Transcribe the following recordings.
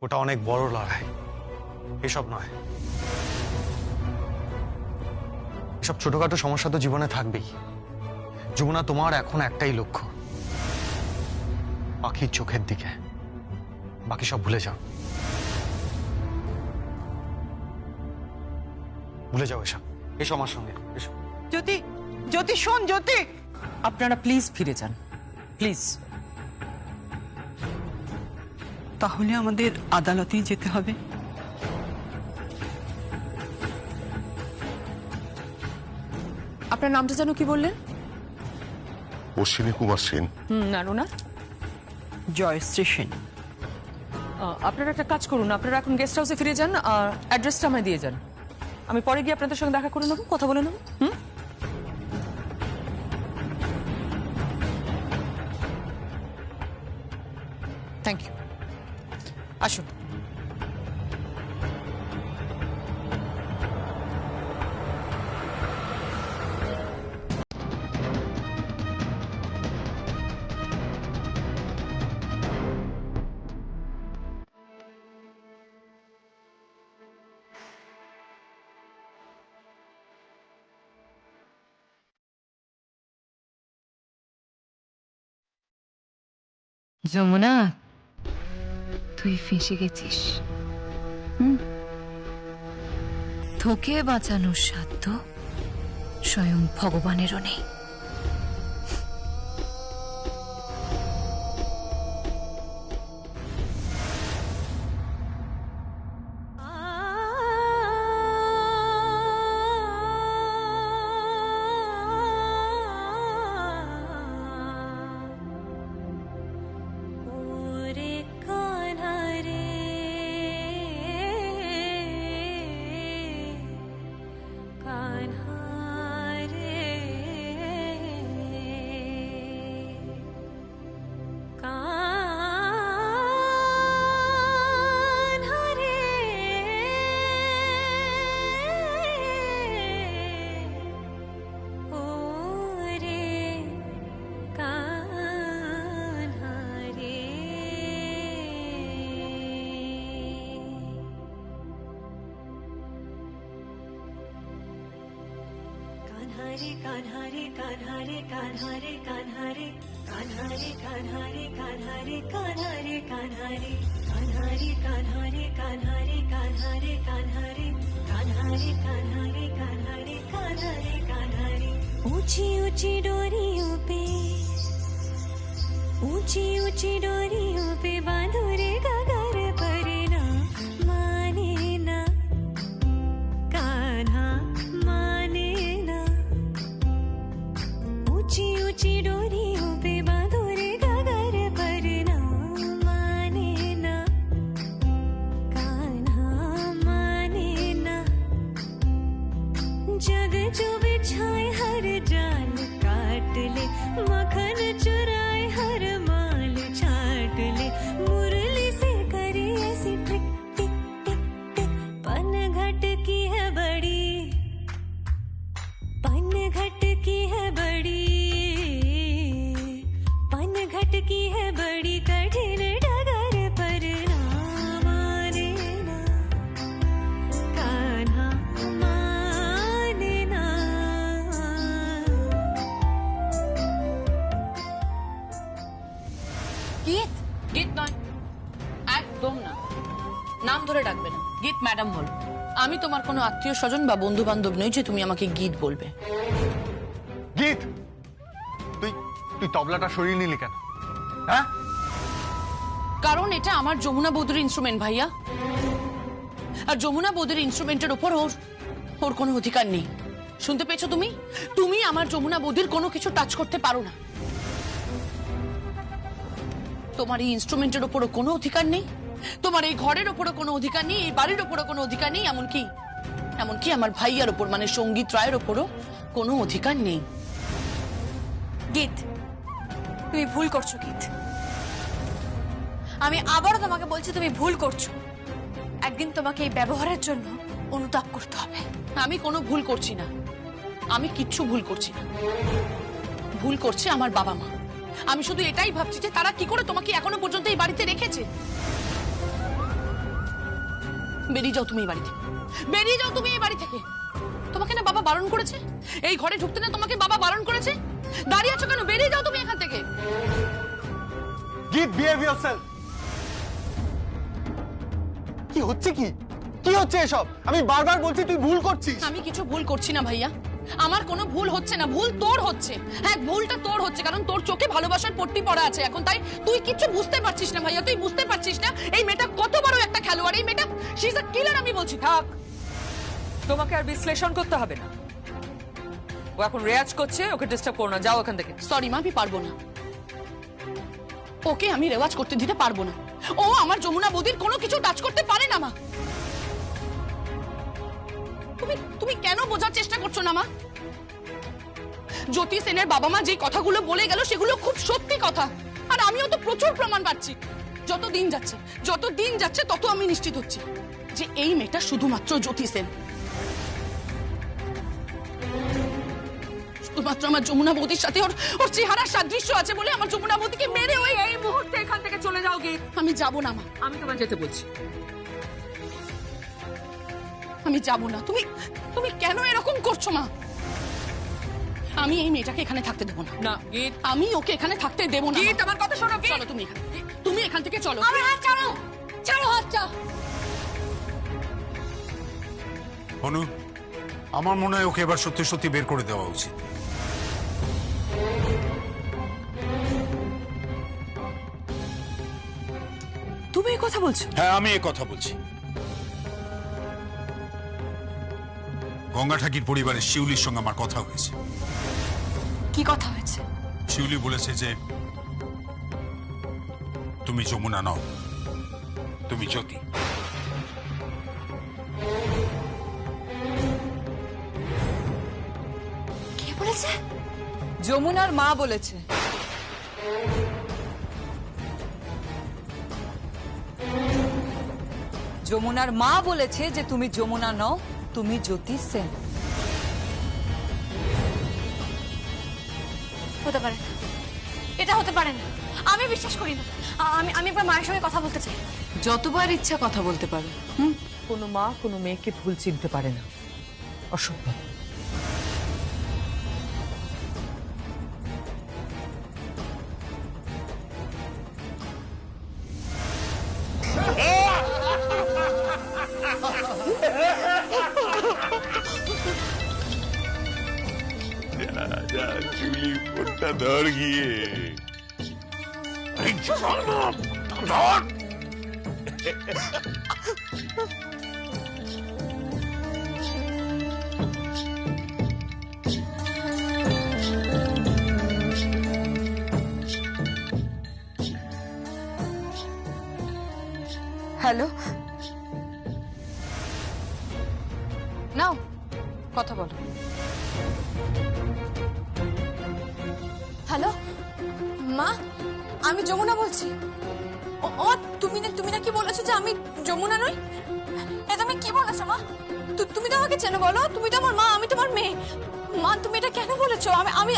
ওটা অনেক বড় লড়াই, এসব নয়। এসব ছোটখাটো সমস্যা তো জীবনে থাকবেই। যমুনা, তোমার এখন একটাই লক্ষ্য, পাখির চোখের দিকে। বাকি সব ভুলে যাও, ভুলে যাও এসব। এসো আমার সঙ্গে, এসো। জ্যোতি, জ্যোতি শোন, জ্যোতি। আপনারা প্লিজ ফিরে যান, প্লিজ। তাহলে আমাদের আদালতেই যেতে হবে। আপনার নামটা যেন কি বললেন? অশ্বিনী কুমার সেন। আর ওনার? জয়শ্রী সেন। আপনারা একটা কাজ করুন, আপনারা এখন গেস্ট হাউসে ফিরে যান আর অ্যাড্রেসটা আমায় দিয়ে যান। আমি পরে গিয়ে আপনাদের সঙ্গে দেখা করে নেবো, কথা বলে নেবো। Thank you. আসুন। যমুনা, তুই ফেঁসে গেছিস। তোকে বাঁচানোর সাধ্য স্বয়ং ভগবানেরও নেই। कान्हारे कान्हारे कान्हारे कान्हारे कान्हारे कान्हारे कान्हारे कान्हारे कान्हारे कान्हारे कान्हारे कान्हारे कान्हारे कान्हारे कान्हारे कान्हारे कान्हारे कान्हारे कान्हारे ऊंची ऊंची डोरियों पे ऊंची ऊंची डोरियों पे बांधो रे गगर पर ना माने ना कान्हा माने ना ऊंची ऊंची डोरियों पे बांधो रे गगर पर ना माने ना कान्हा माने ना जग जो बिछाए हर जाल काट ले मखन चुराए हर माल छाट ले मुरली से करे ऐसी टिक टिक टिक टिक पनघट की है बड़ी पनघट की है बड़ी पनघट की है बड़ी कठिन डगर पर ना माने ना कान्हा माने ना গীত? গীত নয়, একদম না। নাম ধরে ডাকবে না, গীত ম্যাডাম বল। আমি তোমার কোনো আত্মীয় স্বজন বা বন্ধু বান্ধব নই যে তুমি আমাকে গীত বলবে। গীত, তুই তুই তবলাটা সরিয়ে নিলি কেন? হ্যাঁ, কারণ এটা আমার যমুনা বৌদির ইনস্ট্রুমেন্ট ভাইয়া, আর যমুনা বৌদির ইনস্ট্রুমেন্টের উপর ওর ওর কোনো অধিকার নেই। শুনতে পেয়েছো তুমি? তুমি আমার যমুনা বৌদির কোনো কিছু টাচ করতে পারো না। তোমার এই ইনস্ট্রুমেন্টের উপরও কোনো অধিকার নেই, তোমার এই ঘরের উপরও কোনো অধিকার নেই, এই বাড়ির উপরও কোনো অধিকার নেই, এমনকি এমনকি আমার ভাইয়ার উপর মানে সঙ্গীত রায়ের উপরও কোনো অধিকার নেই। গীত, তুমি ভুল করছো গীত। আমি আবারও তোমাকে বলছি তুমি ভুল করছো। একদিন তোমাকে এই ব্যবহারের জন্য অনুতাপ করতে হবে। আমি কোনো ভুল করছি না, আমি কিচ্ছু ভুল করছি না। ভুল করছে আমার বাবা মা। আমি শুধু এটাই ভাবছি যে তারা কি করে তোমাকে এখনো পর্যন্ত এই বাড়িতে রেখেছে। বেরিয়ে যাও তুমি এই বাড়ি থেকে, বেরিয়ে যাও তুমি এই বাড়ি থেকে। তোমাকে না বাবা বারণ করেছে? এই ঘরে ঢুকতে না তোমাকে বাবা বারণ করেছে? দাঁড়িয়ে আছো কেন? বেরিয়ে যাও তুমি এখান থেকে। গীত, বিহেভ ইয়োরসেলফ। কি হচ্ছে? কি হচ্ছে এসব? আমি বারবার বলছি তুই ভুল করছিস। আমি কিছু ভুল করছি না ভাইয়া, আমার কোনো ভুল হচ্ছে না, ভুল তোর হচ্ছে। হ্যাঁ, ভুলটা তোর হচ্ছে, কারণ তোর চোখে ভালোবাসার পট্টি পড়া আছে এখন, তাই তুই কিছু বুঝতে পারছিস না ভাইয়া। তুই বুঝতে পারছিস না এই মেয়েটা কত বড় একটা খেলোয়াড়। এই মেয়েটা শি ইজ আ কিলার। আমি বলছি থাক, তোমাকে আর বিশ্লেষণ করতে হবে না। ও এখন রেয়াজ করছে, ওকে ডিস্টার্ব করো না, যাও ওখান থেকে। সরি মা, আমি পারবো না। ওকে আমি রেওয়াজ করতে দিতে পারবো না। ও আমার যমুনা বৌদির কোনো কিছু টাচ করতে পারে না মা। তুমি কেন বোঝার চেষ্টা করছো না মা? জ্যোতি সেনের বাবা মা যে কথাগুলো বলে গেল সেগুলো খুব সত্যি কথা, আর আমিও তো প্রচুর প্রমাণ পাচ্ছি। যত দিন যাচ্ছে তত আমি নিশ্চিত হচ্ছি যে এই মেয়েটা শুধুমাত্র জ্যোতি সেন, শুধুমাত্র আমার যমুনা বৌদির সাথে ওর চেহারার সাদৃশ্য আছে বলে আমার যমুনা বৌদিকে মেরে ওই এই মুহূর্তে এখান থেকে চলে যাও গিয়ে। আমি যাব না মা, আমি তোমায় যেতে বলছি। আমি যাব না। তুমি কেন এরকম করছো মা? আমি এই মেয়েটাকে এখানে থাকতে দেবো না। না গীত, আমি ওকে এখানে থাকতে দেবো না। গীত আমার কথা শোনো। চলো তুমি এখান থেকে, তুমি এখান থেকে চলো। আমার হাত ছাড়ো, ছাড়ো হাতটা। অনু, আমার মনে হয় ওকে এবার সত্যি সত্যি বের করে দেওয়া উচিত। তুমি এই কথা বলছো? হ্যাঁ, আমি কথা বলছি। গঙ্গা ঠাকির পরিবারের শিউলির সঙ্গে আমার কথা হয়েছে। কি কথা হয়েছে? শিউলি বলেছে যে তুমি যমুনা নও, তুমি জ্যোতি। কে বলেছে? যমুনার মা বলেছে। যমুনার মা বলেছে যে তুমি যমুনা নও, তুমি জ্যোতি সেন। হতে পারে না, এটা হতে পারে না, আমি বিশ্বাস করি না। আমি একবার মায়ের সঙ্গে কথা বলতে চাই। যতবার ইচ্ছা কথা বলতে পারো। কোনো মা কোনো মেয়েকে ভুল চিনতে পারে না, অসভ্য। চুলি ফোনটা ধর গিয়ে। হ্যালো, নাও কথা বলো। হ্যালো মা, আমি যমুনা বলছি। ও তুমি নাকি বলেছো যে আমি যমুনা নই? এ তুমি কি বলেছো মা? তুমি তো আমাকে চেনো, বলো। তুমি তো আমার মা, আমি তোমার মেয়ে। মা তুমি এটা কেন বলেছো?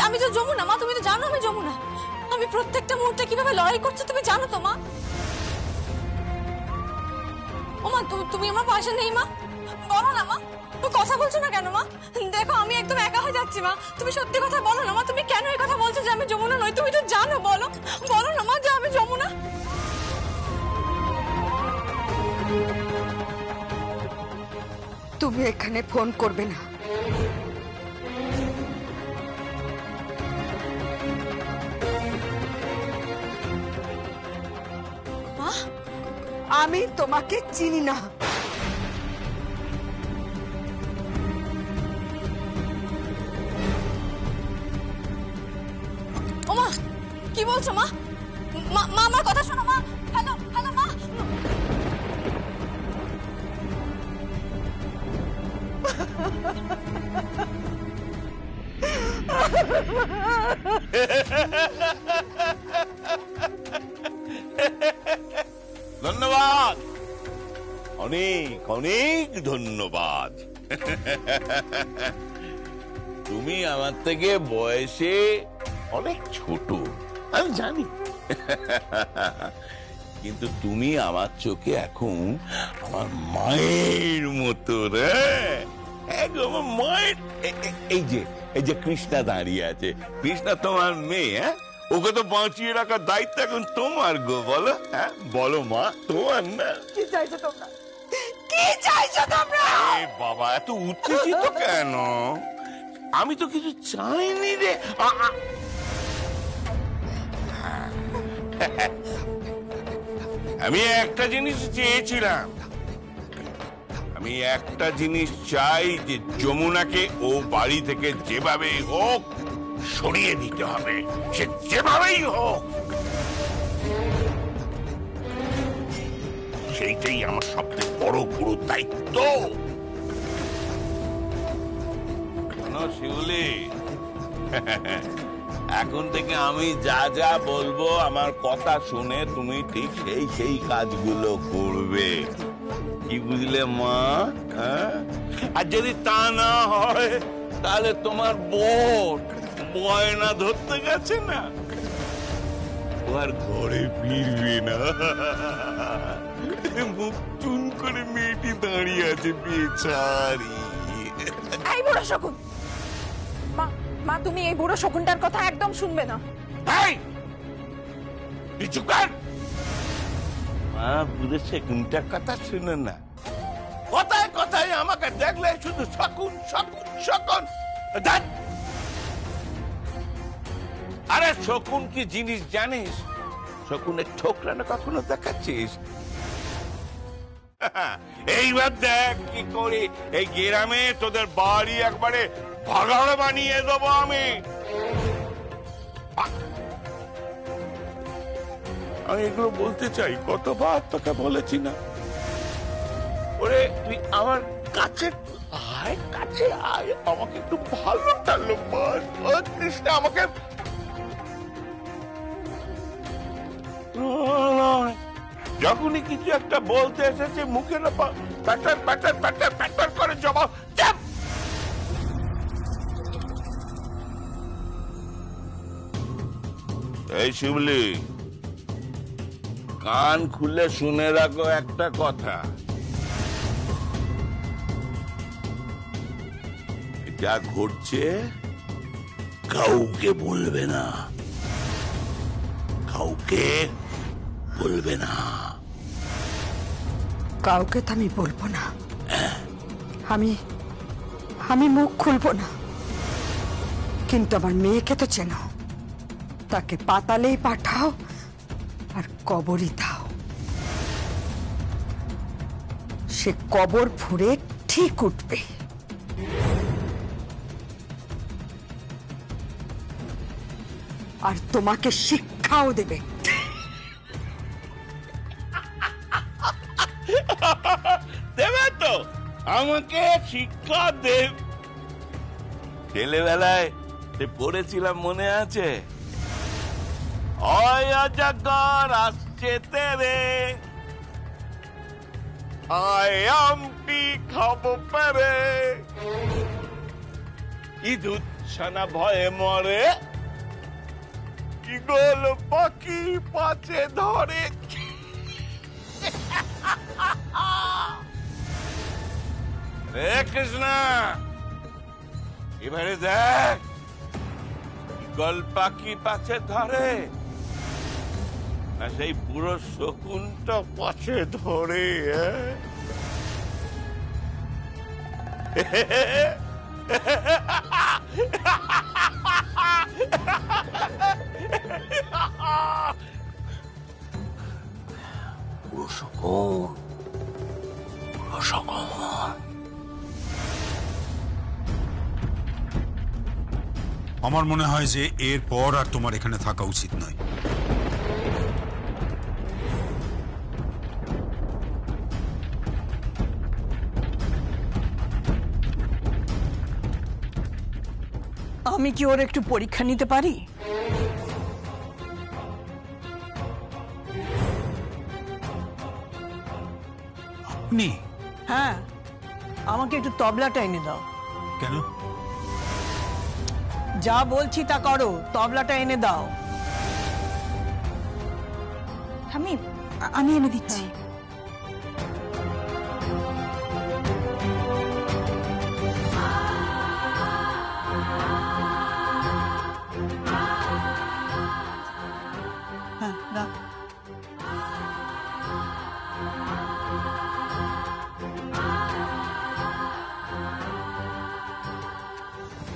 আমি তো যমুনা মা, তুমি তো জানো আমি যমুনা। আমি প্রত্যেকটা মুহূর্তে কিভাবে লড়াই করছি তুমি জানো তো মা। ও মা, তুমি আমার পাশে নেই মা, বলো না মা। কথা বলছো না কেন মা? দেখো আমি একদম একা হয়ে যাচ্ছি মা। তুমি সত্যি কথা বলো না মা, তুমি কেন এই কথা বলছো যে আমি যমুনা নই? তুমি তো জানো, বলো বলো না মা যে আমি যমুনা। তুমি এখানে ফোন করবে না। মা, আমি তোমাকে চিনি না। ও মা, কি বলছো মা? মা আমার কথা শোনো মা। হ্যালো হ্যালো মা। ধন্যবাদ, অনেক অনেক ধন্যবাদ। তুমি আমার থেকে বয়সে অনেক ছোট, আমি জানি, কিন্তু তুমি আমার চোখে এখন আমার মায়ের মতো রে। একদম আমার মায়ের। এই যে কৃষ্ণা দাঁড়িয়ে আছে, কৃষ্ণা তোমার মেয়ে। হ্যাঁ, ওকে তো বাঁচিয়ে রাখার দায়িত্ব এখন তোমার গো। বলো, হ্যাঁ বলো মা, তোমার না? কি চাইছো তোমরা? কি চাইছো তোমরা? বাবা এত উত্তেজিত কেন? আমি তো কিছু চাইনি রে। আমি একটা জিনিস চেয়েছিলাম। আমি একটা জিনিস চাই যে যমুনাকে ও বাড়ি থেকে যেভাবে হোক সরিয়ে দিতে হবে, সে যেভাবেই হোক। সেইটাই আমার সবথেকে বড় গুরু দায়িত্ব। শিউলি, এখন থেকে আমি যা যা বলবো আমার কথা শুনে তুমি ঠিক সেই কাজগুলো করবে। কি বুঝলে মা? আর যদি তা না হয় তাহলে তোমার বোন ময়না ধরতে গেছে না, ও আর ঘরে ফিরবে না। মুখ চুন করে মেয়েটি দাঁড়িয়ে আছে বেচারি। এই বুড়ো শকুন, মা তুমি এই বুড়ো শকুনটার কথা একদম শুনবে না। মা বুড়ো শকুনটার কথা শুনে না। কথায় কথায় আমাকে দেখলে শুধু শকুন শকুন শকুন। আরে শকুন কি জিনিস জানিস? শকুনের ঠোকরানো কখনো দেখাচ্ছিস? এইবার দেখ কি করে এই গ্রামে তোদের বাড়ি একবারে ভাগাড় বানিয়ে দেবো আমি। আমি এগুলো বলতে চাই, কতবার তোকে বলেছি না? ওরে তুই আমার কাছে আয়, কাছে আয়, আমাকে একটু ভালো টালো মার। ও কৃষ্ণ, আমাকে যখনই কিছু একটা বলতে এসেছে মুখে না প্যাটার প্যাটার প্যাটার প্যাটার করে জবাব। এই শিবলি, কান খুলে শুনে রাখো একটা কথা। যা ঘটছে কাউকে বলবে না, কাউকে বলবে না। কাউকে তো আমি বলবো না। আমি মুখ খুলবো না, কিন্তু আমার মেয়েকে তো চেনো। তাকে পাতালেই পাঠাও আর কবরই দাও, সে কবর ফুঁড়ে ঠিক উঠবে। আর তোমাকে শিক্ষাও দেবে। দেবে তো, আমাকে শিক্ষা দেব। ছেলেবেলায় পড়েছিলাম, মনে আছে? অজগর আসছে তেরে, আমটি খাবো পেরে, ইঁদুর ছানা ভয়ে মরে, ঈগল পাখি পাছে ধরে। রে কৃষ্ণ, এবারে দেখ, ঈগল পাখি পাছে ধরে না সেই পুরো শকুনটা পাছে ধরে। পুরো শকুন, পুরো শকুন। আমার মনে হয় যে এরপর আর তোমার এখানে থাকা উচিত নয়। আমি কি ওর একটু পরীক্ষা নিতে পারি? আপনি? হ্যাঁ, আমাকে একটু তবলাটা এনে দাও। কেন? যা বলছি তা করো, তবলাটা এনে দাও। আমি আমি এনে দিচ্ছি। হ্যাঁ রাখ।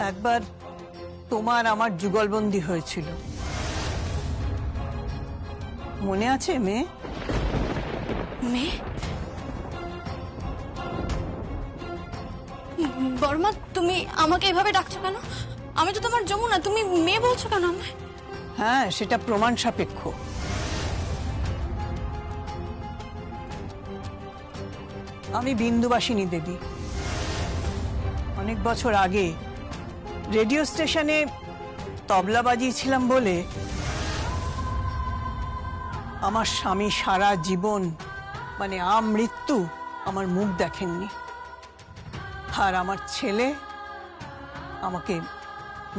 একবার তোমার আমার যুগলবন্দি হয়েছিল, মনে আছে মেয়ে? মেয়ে? বর্মা, তুমি আমাকে এভাবে ডাকছো কেন? আমি তো তোমার যমুনা, তুমি মেয়ে বলছো কেন আমায়? হ্যাঁ, সেটা প্রমাণ সাপেক্ষ। আমি বিন্দুবাসিনী দেবী। অনেক বছর আগে রেডিও স্টেশনে তবলা বাজিয়েছিলাম বলে আমার স্বামী সারা জীবন মানে আমৃত্যু আমার মুখ দেখেননি, আর আমার ছেলে আমাকে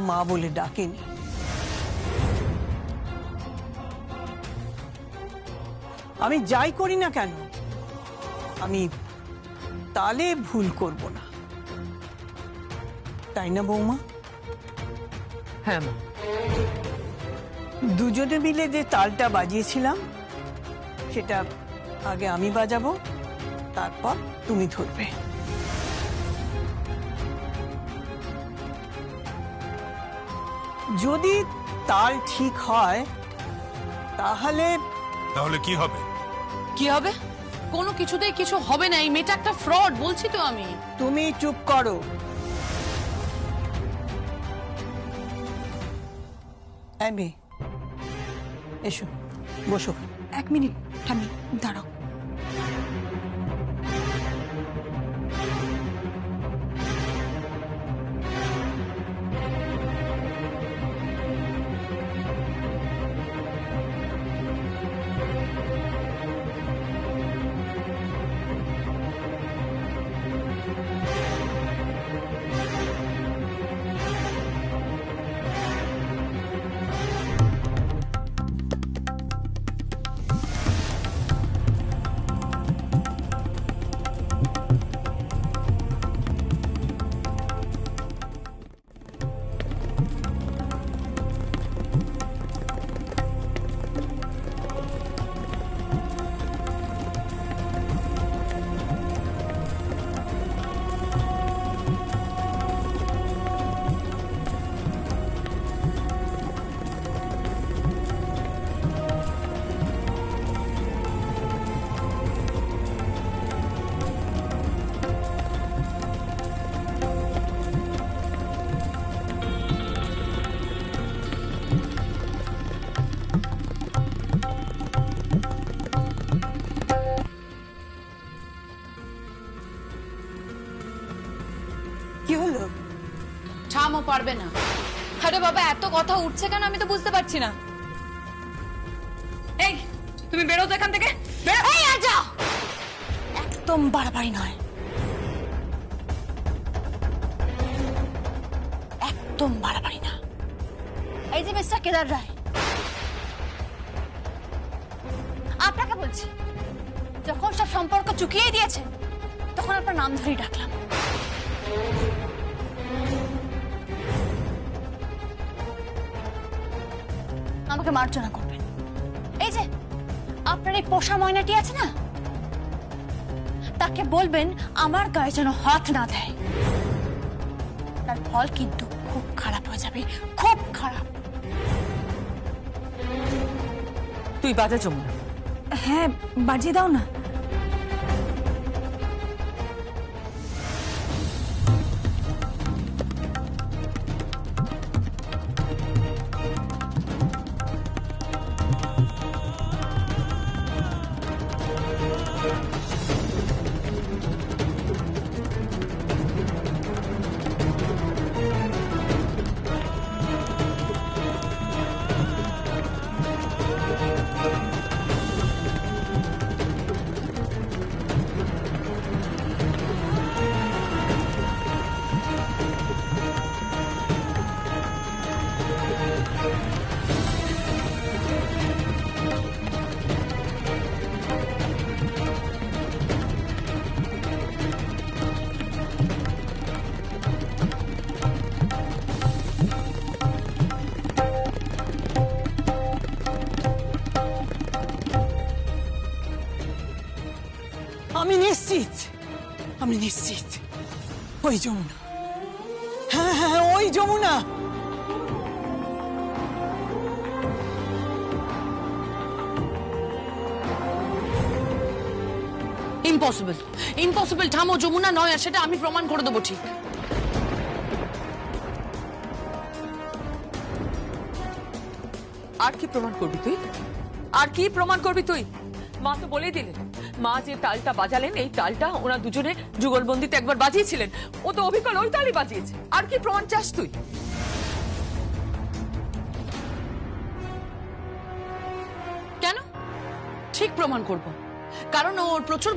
মা বলে ডাকেনি। আমি যাই করি না কেন, আমি তালে ভুল করব না, তাই না বৌমা? হ্যাঁ মা। দুজনে মিলে যে তালটা বাজিয়েছিলাম সেটা আগে আমি বাজাবো, তারপর তুমি ধরবে। যদি তাল ঠিক হয় তাহলে তাহলে কি হবে? কি হবে? কোনো কিছুতেই কিছু হবে না। এই মেয়েটা একটা ফ্রড, বলছি তো আমি। তুমি চুপ করো। এই মেয়ে, এসো বসো। 1 মিনিট ঠাম্মি, দাঁড়াও। কি হলো? থামো, পারবে না। আরে বাবা, এত কথা উঠছে কেন আমি তো বুঝতে পারছি না। এই, তুমি বেরো তো এখান থেকে। এই আজা, একদম বাড়াবাড়ি নয়, একদম বাড়াবাড়ি না। এই যে মিস্টার কেদার রায়, আপনাকে বলছি, যখন সব সম্পর্ক চুকিয়ে দিয়েছে তখন আপনার নাম ধরেই ডাকলাম। আমাকে মার্জনা করবেন। এই যে আপনার এই পোষা ময়নাটি আছে না, তাকে বলবেন আমার গায়ে যেন হাত না দেয়। তার ফল কিন্তু খুব খারাপ হয়ে যাবে, খুব খারাপ। তুই বাজা যমুনা। হ্যাঁ, বাজিয়ে দাও না। আমি নিশ্চিত, আমি নিশ্চিত ওই যমুনা, হ্যাঁ হ্যাঁ ওই যমুনা। Impossible, impossible. থামো, যমুনা নয়, আর সেটা আমি প্রমাণ করে দেবো ঠিক। আর কি প্রমাণ করবি তুই? আর কি প্রমাণ করবি তুই? মা তো বলেই দিলেন, মা যে তালটা বাজালেন এই তালটা ওরা দুজনে যুগলবন্দিতে একবার বাজিয়েছিলেন। ও তো অবিকল ওই তালই বাজিয়েছে। আর কি প্রমাণ চাস তুই? কেন? ঠিক প্রমাণ করব, কারণ ওর প্রচুর